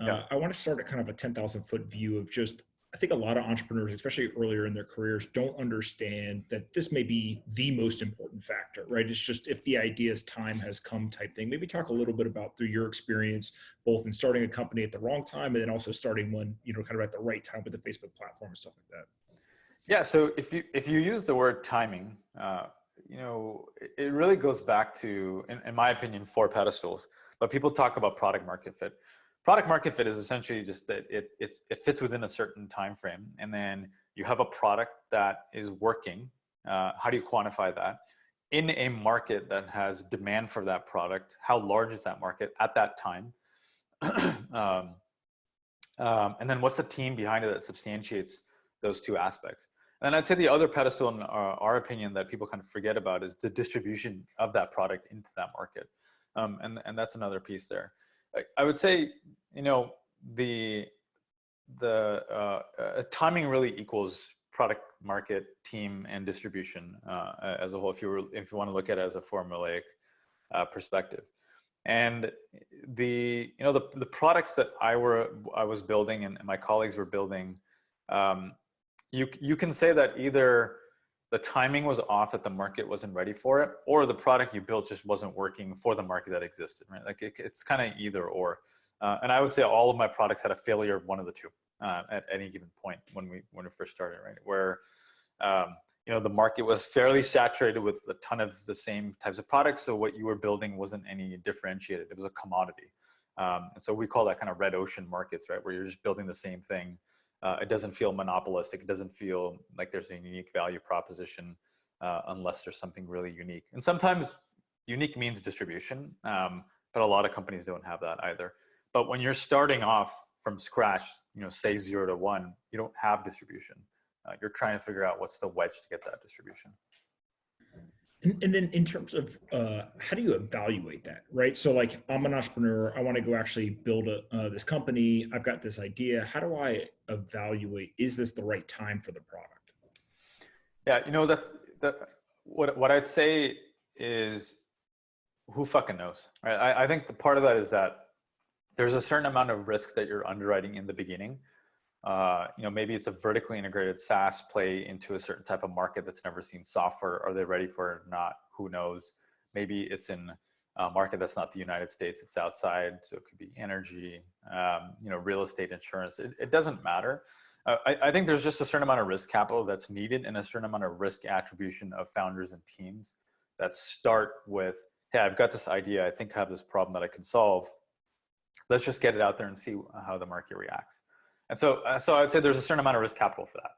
Yeah. I want to start at kind of a 10,000 foot view of just, I think a lot of entrepreneurs, especially earlier in their careers, don't understand that this may be the most important factor, right? It's just if the idea's time has come type thing. Maybe talk a little bit about through your experience, both in starting a company at the wrong time and then also starting one, kind of at the right time with the Facebook platform and stuff like that. Yeah. So if you use the word timing, it really goes back to, in my opinion, 4 pedestals. But people talk about product market fit. Product market fit is essentially just that it fits within a certain time frame, and then you have a product that is working. How do you quantify that in a market that has demand for that product? How large is that market at that time? And then what's the team behind it that substantiates those 2 aspects? And I'd say the other pedestal, in our opinion, that people kind of forget about is the distribution of that product into that market. And that's another piece there. I would say, the timing really equals product, market, team, and distribution as a whole. If you want to look at it as a formulaic perspective, and the products that I was building and my colleagues were building, you can say that either the timing was off, that the market wasn't ready for it, or the product you built just wasn't working for the market that existed, right? Like it's kind of either or. And I would say all of my products had a failure of one of the 2 at any given point when we first started, right? Where the market was fairly saturated with a ton of the same types of products, so what you were building wasn't any differentiated. It was a commodity, and so we call that kind of red ocean markets, right? Where you're just building the same thing. It doesn't feel monopolistic. It doesn't feel like there's a unique value proposition unless there's something really unique. And sometimes unique means distribution, but a lot of companies don't have that either. But when you're starting off from scratch, say 0 to 1, you don't have distribution. You're trying to figure out what's the wedge to get that distribution. And then in terms of how do you evaluate that, right? So like I'm an entrepreneur, I want to go actually build this company. I've got this idea. How do I evaluate, is this the right time for the product? Yeah, what I'd say is who fucking knows, right? I think the part of that is that there's a certain amount of risk that you're underwriting in the beginning. Maybe it's a vertically integrated SaaS play into a certain type of market that's never seen software. Are they ready for it or not? Who knows? Maybe it's in a market that's not the United States, it's outside. So it could be energy, real estate, insurance. It doesn't matter. I think there's just a certain amount of risk capital that's needed and a certain amount of risk attribution of founders and teams that start with, hey, I've got this idea. I think I have this problem that I can solve. Let's just get it out there and see how the market reacts. And so I'd say there's a certain amount of risk capital for that,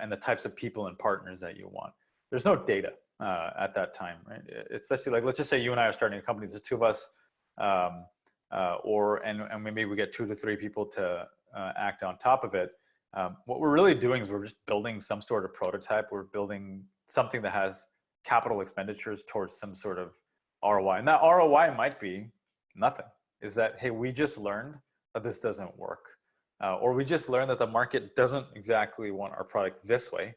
and the types of people and partners that you want. There's no data at that time, right? Especially like, let's just say you and I are starting a company. There's 2 of us, and maybe we get 2 to 3 people to act on top of it. What we're really doing is we're just building some sort of prototype. We're building something that has capital expenditures towards some sort of ROI, and that ROI might be nothing. Is that, hey, we just learned that this doesn't work. Or we just learned that the market doesn't exactly want our product this way.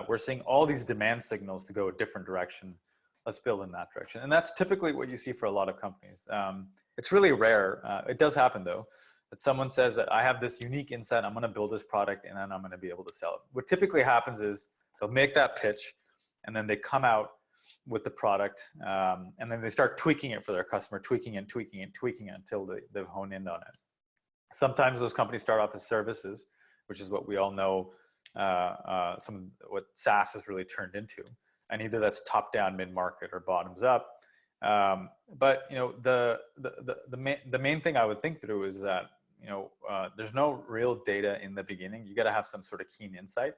We're seeing all these demand signals to go a different direction. Let's build in that direction. And that's typically what you see for a lot of companies. It's really rare. It does happen though, that someone says that I have this unique insight, I'm gonna build this product and then I'm gonna be able to sell it. What typically happens is they'll make that pitch and then they come out with the product and then they start tweaking it for their customer, tweaking it until they've honed in on it. Sometimes those companies start off as services, which is what we all know, what SaaS has really turned into. And either that's top down, mid market, or bottoms up. But the main thing I would think through is that there's no real data in the beginning. You got to have some sort of keen insight,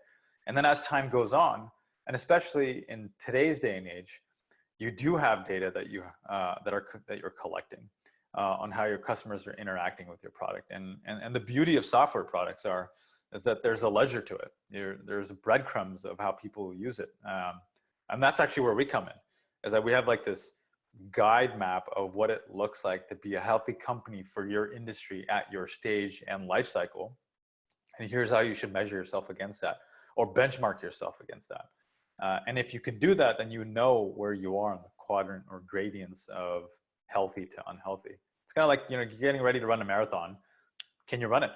and then as time goes on, and especially in today's day and age, you do have data that you're collecting on how your customers are interacting with your product. And the beauty of software products is that there's a ledger to it. There's breadcrumbs of how people use it. And that's actually where we come in, is that we have like this guide map of what it looks like to be a healthy company for your industry at your stage and life cycle. And here's how you should measure yourself against that, or benchmark yourself against that. And if you can do that, then you know where you are in the quadrant or gradients of healthy to unhealthy. It's kind of like, you're getting ready to run a marathon. Can you run it?